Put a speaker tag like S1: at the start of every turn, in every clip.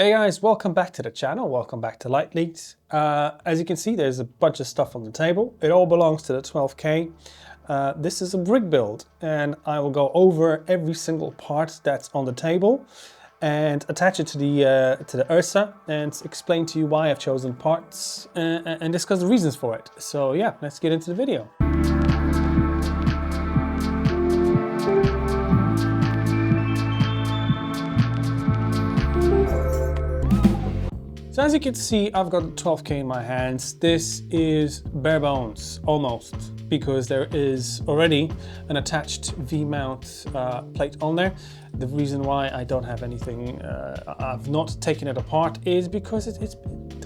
S1: Hey guys, welcome back to the channel. Welcome back to Light Leaks. As you can see, there's a bunch of stuff on the table. It all belongs to the 12K. This is a rig build, and I will go over every single part that's on the table and attach it to the Ursa and explain to you why I've chosen parts and discuss the reasons for it. So yeah, let's get into the video. So as you can see, I've got the 12K in my hands. This is bare bones, almost, because there is already an attached V-mount plate on there. The reason why I don't have anything, I've not taken it apart, is because it's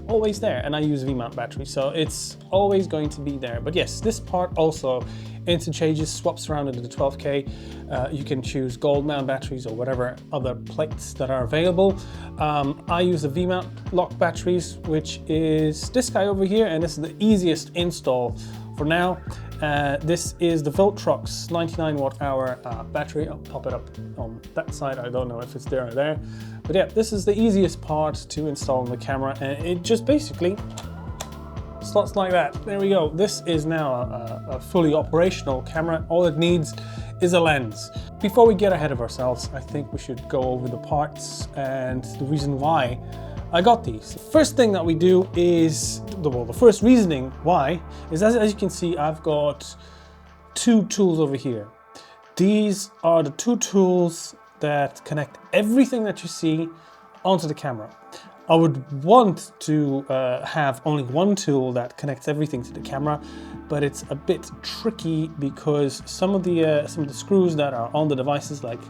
S1: always there, and I use V-mount battery, so it's always going to be there. But yes, this part also interchanges, swaps around into the 12K. You can choose gold mount batteries or whatever other plates that are available. I use the V-mount lock batteries, which is this guy over here, and this is the easiest install for now. This is the Voltrox 99 watt hour battery. I'll pop it up on that side. I don't know if it's there or there, but yeah, this is the easiest part to install on the camera, and it just basically slots like that. There we go. This is now a fully operational camera. All it needs is a lens. Before we get ahead of ourselves, I think we should go over the parts and the reason why I got these. First thing that we do is, the first reasoning why is, as you can see, I've got two tools over here. These are the two tools that connect everything that you see onto the camera. I would want to have only one tool that connects everything to the camera, but it's a bit tricky because some of the screws that are on the devices, like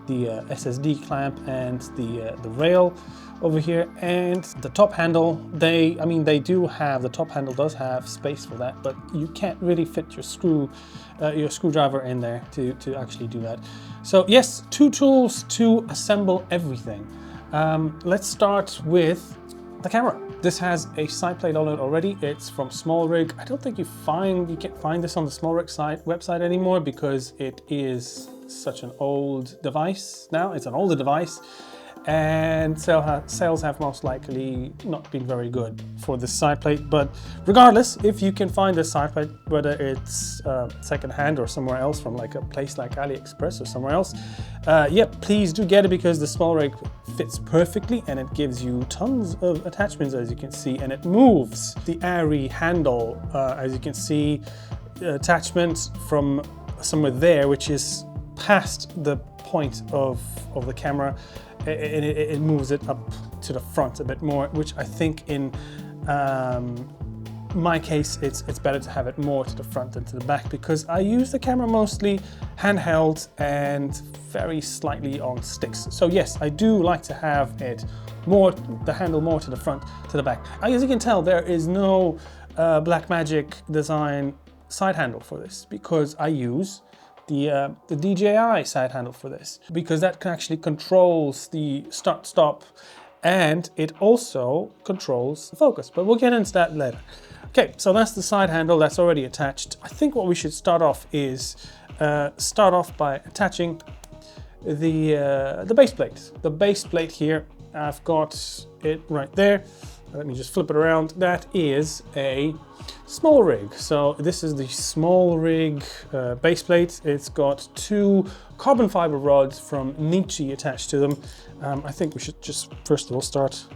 S1: the SSD clamp and the rail over here and the top handle, the top handle does have space for that, but you can't really fit your screwdriver in there to actually do that. So yes, two tools to assemble everything. Let's start with the camera. This has a side plate on it already. It's from Small Rig. I don't think you can't find this on the Small Rig website anymore because it is such an old device now. It's an older device, and sales have most likely not been very good for this side plate. But regardless, if you can find this side plate, whether it's secondhand or somewhere else from like a place like AliExpress or somewhere else, yeah, please do get it, because the Small Rig fits perfectly and it gives you tons of attachments, as you can see, and it moves. The airy handle, as you can see, attachment from somewhere there, which is past the point of the camera, and it moves it up to the front a bit more, which I think in my case it's better to have it more to the front than to the back, because I use the camera mostly handheld and very slightly on sticks. So yes, I do like to have it the handle more to the front to the back. As you can tell, there is no Blackmagic Design side handle for this, because I use the DJI side handle for this, because that actually controls the start-stop, and it also controls the focus, but we'll get into that later. Okay, so that's the side handle that's already attached. I think what we should start off is by attaching the base plate. The base plate here, I've got it right there. Let me just flip it around. That is a Small Rig. So this is the Small Rig base plate. It's got two carbon fiber rods from Nietzsche attached to them. I think we should just first of all start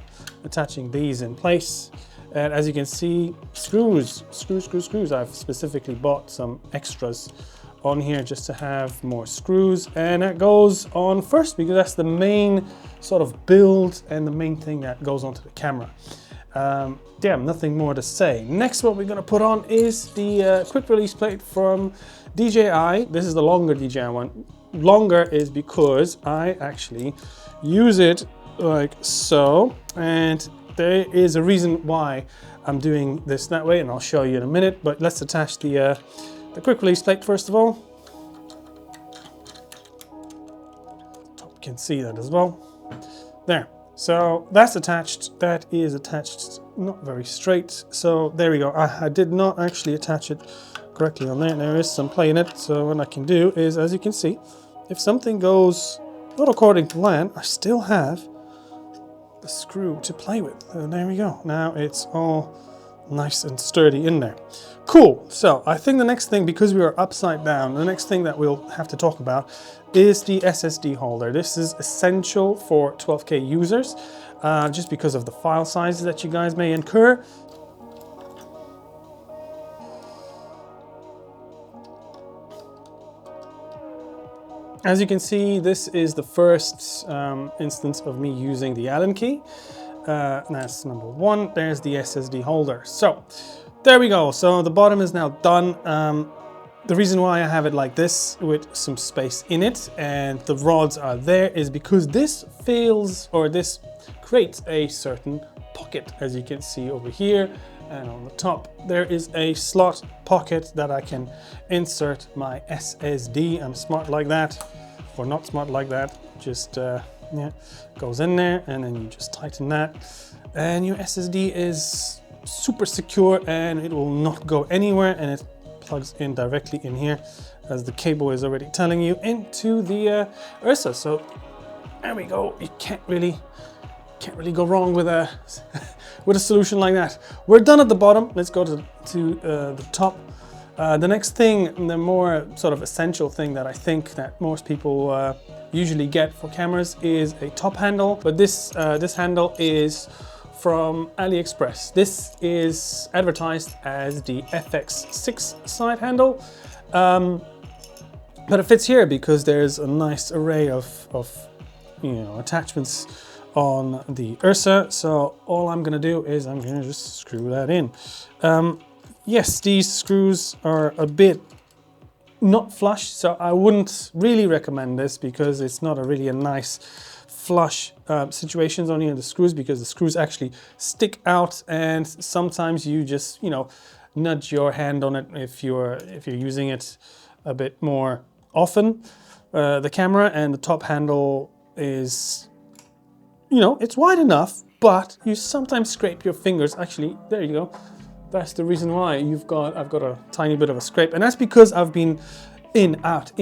S1: attaching these in place. And as you can see, screws. I've specifically bought some extras on here just to have more screws, and that goes on first because that's the main sort of build and the main thing that goes onto the camera. Yeah, nothing more to say. Next, what we're going to put on is the quick release plate from DJI. This is the longer DJI one. Longer is because I actually use it like so, and there is a reason why I'm doing this that way, and I'll show you in a minute. But let's attach the quick release plate first of all. You can see that as well. There. So that's attached. That is attached, not very straight. So there we go. I did not actually attach it correctly on there. There is some play in it. So what I can do is, as you can see, if something goes not according to plan, I still have the screw to play with. And there we go. Now it's all nice and sturdy in there. Cool. So I think the next thing, because we are upside down, the next thing that we'll have to talk about is the SSD holder. This is essential for 12K users, just because of the file sizes that you guys may incur. As you can see, this is the first instance of me using the Allen key. That's number one. There's the SSD holder. So there we go. So the bottom is now done. The reason why I have it like this with some space in it and the rods are there is because this fills, or this creates a certain pocket. As you can see over here and on the top, there is a slot pocket that I can insert my SSD. I'm smart like that, or not smart like that. Just yeah, goes in there and then you just tighten that and your SSD is super secure and it will not go anywhere, and it plugs in directly in here, as the cable is already telling you, into the Ursa. So there we go. You can't really go wrong with a with a solution like that. We're done at the bottom. Let's go to the top. The next thing, the more sort of essential thing that I think that most people usually get for cameras is a top handle. But this handle is from AliExpress. This is advertised as the FX6 side handle, but it fits here because there's a nice array of attachments on the Ursa. So all I'm gonna do is I'm gonna just screw that in. Yes, these screws are a bit not flush, so I wouldn't really recommend this because it's not really a nice flush situations on the screws, because the screws actually stick out, and sometimes you just nudge your hand on it if you're using it a bit more often. The camera and the top handle is it's wide enough, but you sometimes scrape your fingers. Actually, there you go. That's the reason why I've got a tiny bit of a scrape, and that's because I've been in, out,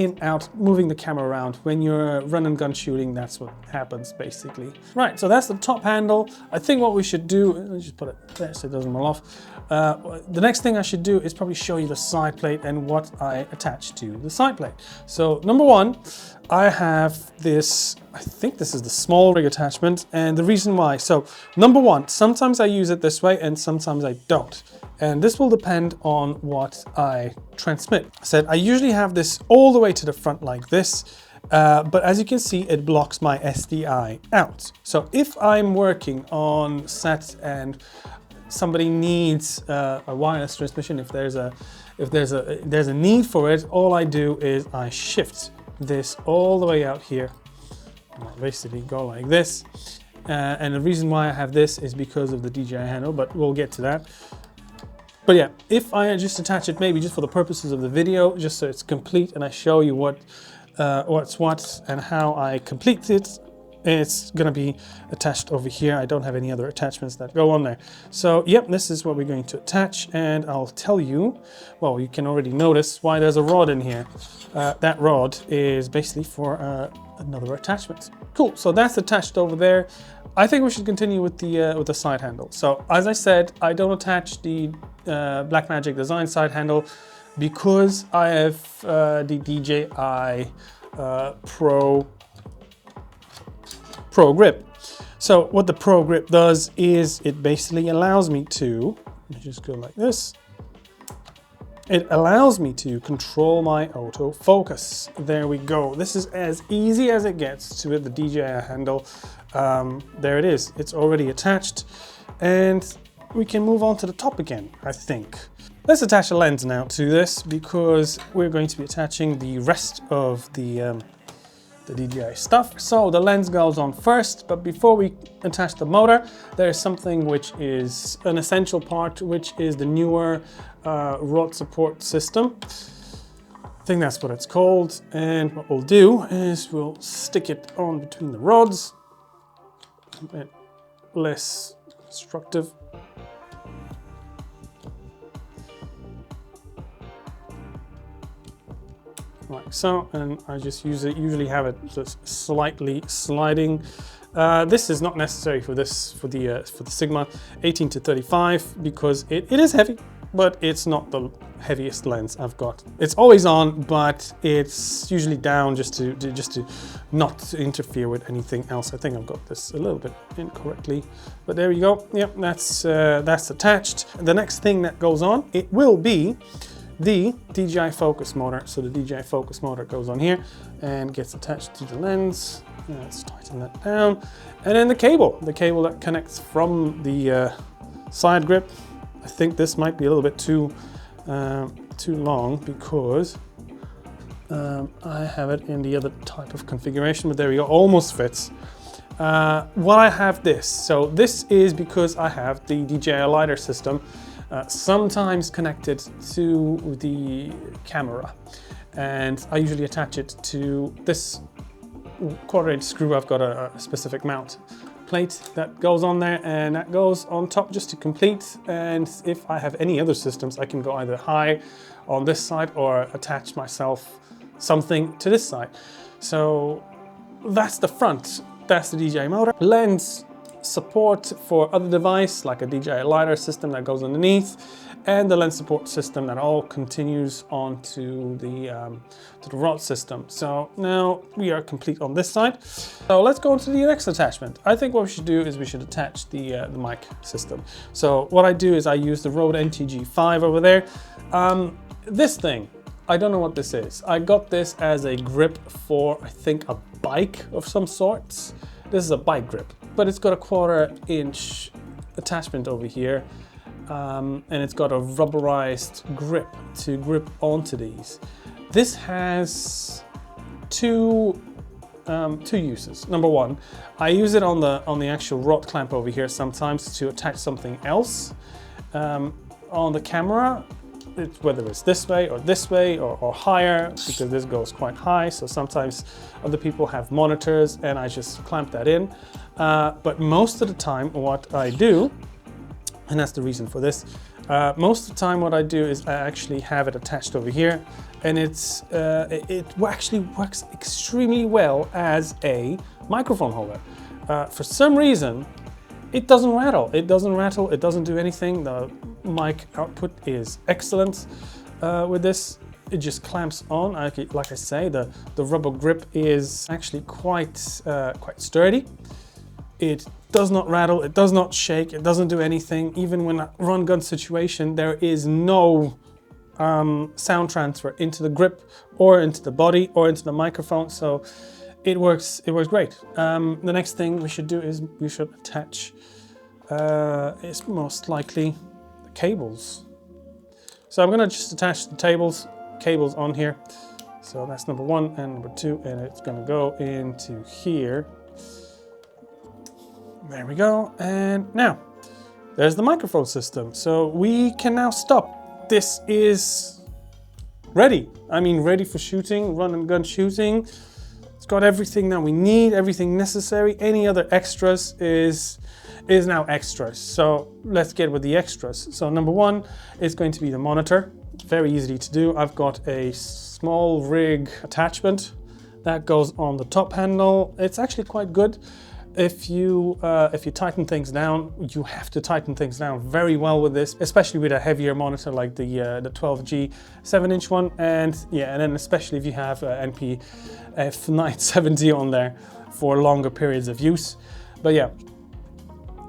S1: moving the camera around. When you're run and gun shooting, that's what happens basically. Right, so that's the top handle. I think what we should do, let's just put it there so it doesn't roll off. The next thing I should do is probably show you the side plate and what I attach to the side plate. So number one, I have this, I think this is the small rig attachment, and the reason why. So number one, sometimes I use it this way and sometimes I don't. And this will depend on what I transmit. I said I usually have this all the way to the front like this, but as you can see, it blocks my SDI out. So if I'm working on set and somebody needs a wireless transmission, if there's a need for it, all I do is I shift this all the way out here. I'll basically go like this. And the reason why I have this is because of the DJI handle, but we'll get to that. But yeah, if I just attach it, maybe just for the purposes of the video, just so it's complete and I show you what's what and how I complete it, it's gonna be attached over here. I don't have any other attachments that go on there. So yep, this is what we're going to attach, and I'll tell you, well, you can already notice why there's a rod in here. That rod is basically for another attachment. Cool, so that's attached over there. I think we should continue with the side handle. So as I said, I don't attach the Blackmagic Design side handle because I have the DJI Pro Grip. So what the Pro Grip does is it basically allows me to, let me just go like this. It allows me to control my autofocus. There we go. This is as easy as it gets to the DJI handle. There it is. It's already attached, and we can move on to the top again, I think. Let's attach a lens now to this because we're going to be attaching the rest of the DJI stuff. So the lens goes on first, but before we attach the motor, there's something which is an essential part, which is the newer rod support system. I think that's what it's called. And what we'll do is we'll stick it on between the rods, a bit less destructive. Like so, and I just usually have it just slightly sliding This is not necessary for this for the Sigma 18 to 35 because it is heavy, but it's not the heaviest lens I've got. It's always on, but it's usually down just to not interfere with anything else. I think I've got this a little bit incorrectly, but there you go. Yep, that's attached. The next thing that goes on, it will be the DJI focus motor. So the DJI focus motor goes on here and gets attached to the lens. Let's tighten that down. And then the cable that connects from the side grip. I think this might be a little bit too long because I have it in the other type of configuration, but there we go, almost fits. Well, I have this. So this is because I have the DJI LiDAR system sometimes connected to the camera. And I usually attach it to this quarter-inch screw. I've got a specific mount plate that goes on there, and that goes on top just to complete. And if I have any other systems, I can go either high on this side or attach myself something to this side. So that's the front, that's the DJI motor. Lens support for other device like a DJI LiDAR system that goes underneath, and the lens support system that all continues onto the rod system. So now we are complete on this side. So let's go into the next attachment. I think what we should do is we should attach the mic system. So what I do is I use the Rode NTG5 over there. This thing, I don't know what this is. I got this as a grip for, I think, a bike of some sorts. This is a bike grip, but it's got a 1/4 inch attachment over here. And it's got a rubberized grip to grip onto these. This has two uses. Number one, I use it on the actual rod clamp over here sometimes to attach something else on the camera. Whether it's this way or higher, because this goes quite high. So sometimes other people have monitors and I just clamp that in. But most of the time what I do, and that's the reason for this, most of the time what I do is I actually have it attached over here, and it actually works extremely well as a microphone holder. For some reason, it doesn't rattle. It doesn't do anything. The mic output is excellent with this. It just clamps on. Like I say, the rubber grip is actually quite sturdy. It does not rattle, it does not shake, it doesn't do anything. Even when a run gun situation, there is no sound transfer into the grip or into the body or into the microphone. So it works great. The next thing we should do is we should attach, it's most likely the cables. So I'm gonna just attach the cables on here. So that's number one and number two, and it's gonna go into here. There we go, and now there's the microphone system. So we can now stop. This is ready. I mean, ready for shooting, run and gun shooting. It's got everything that we need, everything necessary. Any other extras is now extras. So let's get with the extras. So number one is going to be the monitor. Very easy to do. I've got a small rig attachment that goes on the top handle. It's actually quite good. If you tighten things down, you have to tighten things down very well with this, especially with a heavier monitor like the 12G 7-inch one, and then especially if you have NPF 970 on there for longer periods of use. But yeah,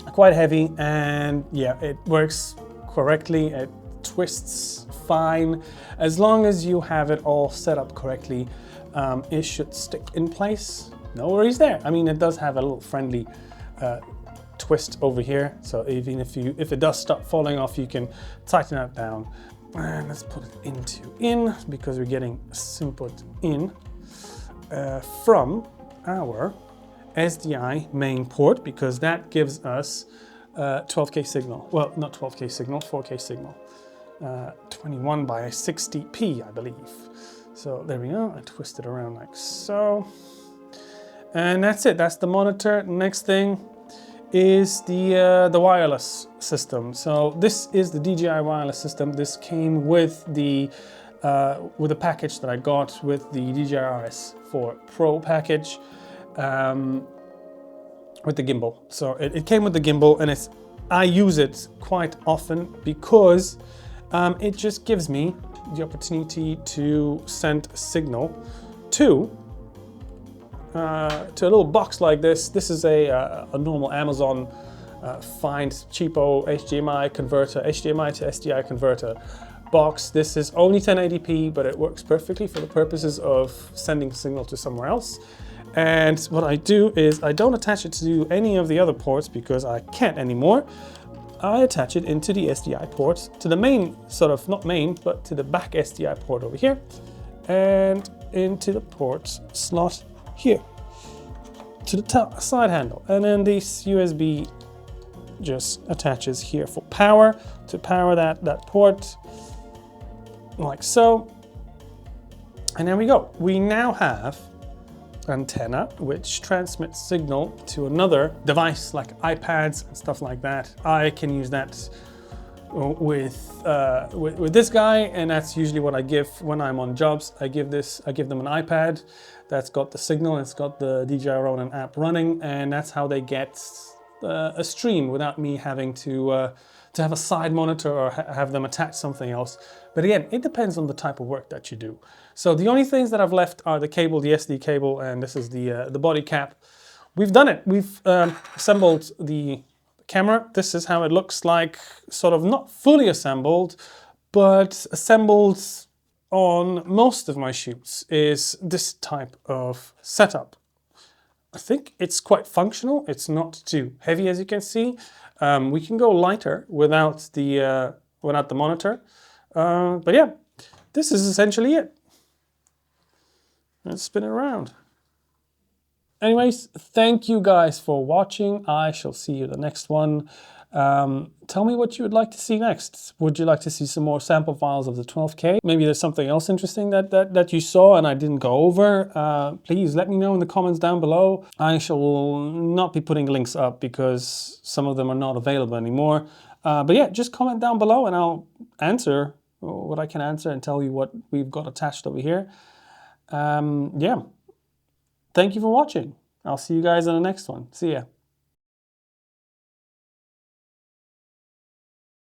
S1: quite heavy, and yeah, it works correctly. It twists fine as long as you have it all set up correctly. It should stick in place. No worries there. I mean, it does have a little friendly twist over here. So even if it does start falling off, you can tighten that down. And let's put it in because we're getting input in from our SDI main port, because that gives us 12K signal. Well, not 12K signal, 4K signal. 21 by 60p, I believe. So there we go. I twist it around like so. And that's it, that's the monitor. Next thing is the wireless system. So this is the DJI wireless system. This came with the package that I got with the DJI RS4 Pro package. with the gimbal. So it came with the gimbal, and I use it quite often because it just gives me the opportunity to send a signal to a little box like this. This is a normal Amazon find cheapo HDMI converter, HDMI to SDI converter box. This is only 1080p, but it works perfectly for the purposes of sending signal to somewhere else. And what I do is I don't attach it to any of the other ports because I can't anymore. I attach it into the SDI port, to the main, sort of, not main, but to the back SDI port over here, and into the port slot here, to the side handle. And then this USB just attaches here for power, to power that port, like so. And there we go. We now have antenna which transmits signal to another device like iPads and stuff like that. I can use that with this guy, and that's usually what I give when I'm on jobs. I give them an iPad that's got the signal, it's got the DJI Ronin app running, and that's how they get a stream without me having to have a side monitor or have them attach something else. But again, it depends on the type of work that you do. So the only things that I've left are the cable, the SD cable, and this is the body cap. We've done it. We've assembled the camera. This is how it looks like, sort of not fully assembled, but assembled on most of my shoots is this type of setup. I think it's quite functional. It's not too heavy, as you can see. We can go lighter without the monitor. But yeah, this is essentially it. Let's spin it around. Anyways, thank you guys for watching. I shall see you in the next one. Tell me what you would like to see next. Would you like to see some more sample files of the 12K? Maybe there's something else interesting that you saw and I didn't go over. Please let me know in the comments down below. I shall not be putting links up because some of them are not available anymore. But yeah, just comment down below and I'll answer what I can answer and tell you what we've got attached over here. Yeah. Thank you for watching. I'll see you guys in the next one. See ya.